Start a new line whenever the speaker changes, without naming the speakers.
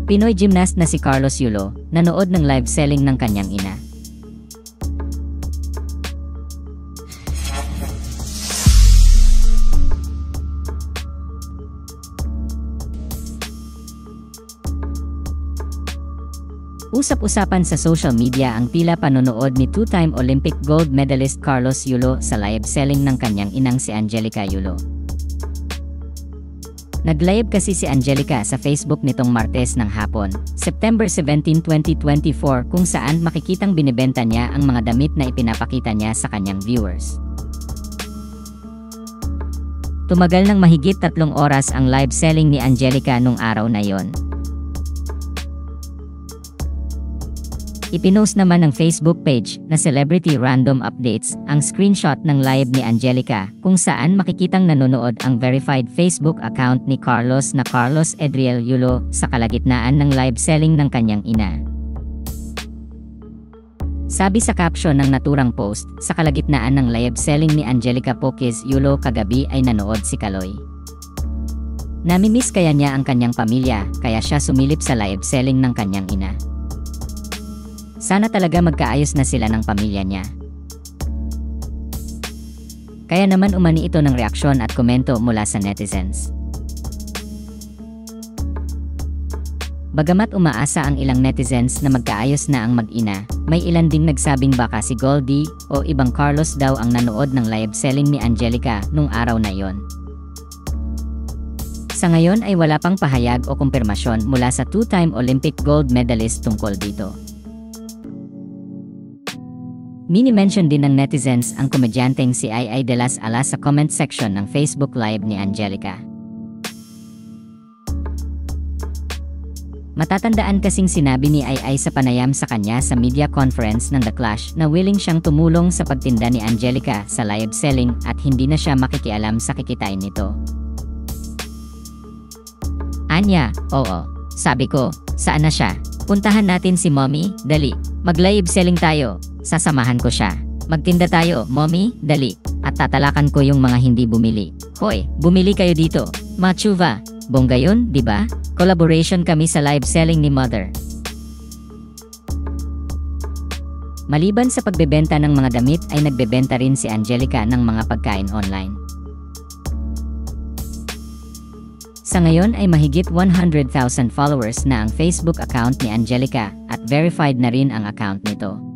Pinoy gymnast na si Carlos Yulo, nanood ng live selling ng kanyang ina. Usap-usapan sa social media ang tila panonood ni two-time Olympic gold medalist Carlos Yulo sa live selling ng kanyang inang si Angelica Yulo. Nag-live kasi si Angelica sa Facebook nitong Martes ng hapon, September 17, 2024 kung saan makikitang binibenta niya ang mga damit na ipinapakita niya sa kanyang viewers. Tumagal ng mahigit 3 oras ang live selling ni Angelica nung araw na yon. Ipinost naman ng Facebook page na Celebrity Random Updates ang screenshot ng live ni Angelica kung saan makikitang nanonood ang verified Facebook account ni Carlos na Carlos Edriel Yulo sa kalagitnaan ng live selling ng kanyang ina. Sabi sa caption ng naturang post, sa kalagitnaan ng live selling ni Angelica Pokis Yulo kagabi ay nanood si Kaloy. Namimiss kaya niya ang kanyang pamilya kaya siya sumilip sa live selling ng kanyang ina. Sana talaga magkaayos na sila ng pamilya niya. Kaya naman umani ito ng reaksyon at komento mula sa netizens. Bagamat umaasa ang ilang netizens na magkaayos na ang mag-ina, may ilan ding nagsabing baka si Goldie o ibang Carlos daw ang nanood ng live selling ni Angelica nung araw na yon. Sa ngayon ay wala pang pahayag o kumpirmasyon mula sa two-time Olympic gold medalist tungkol dito. Mini-mention din ng netizens ang komedyanteng si Ai de las Alas sa comment section ng Facebook Live ni Angelica. Matatandaan kasing sinabi ni Ai sa panayam sa kanya sa media conference ng The Clash na willing siyang tumulong sa pagtinda ni Angelica sa live selling at hindi na siya makikialam sa kikitain nito. Anya, oo, sabi ko, saan na siya? Puntahan natin si Mommy, dali. Mag-live selling tayo. Sasamahan ko siya. Magtinda tayo, Mommy, dali. At tatalakan ko yung mga hindi bumili. Hoy, bumili kayo dito. Machuva, bongga yun, di ba? Collaboration kami sa live selling ni Mother. Maliban sa pagbebenta ng mga damit ay nagbebenta rin si Angelica ng mga pagkain online. Sa ngayon ay mahigit 100,000 followers na ang Facebook account ni Angelica at verified na rin ang account nito.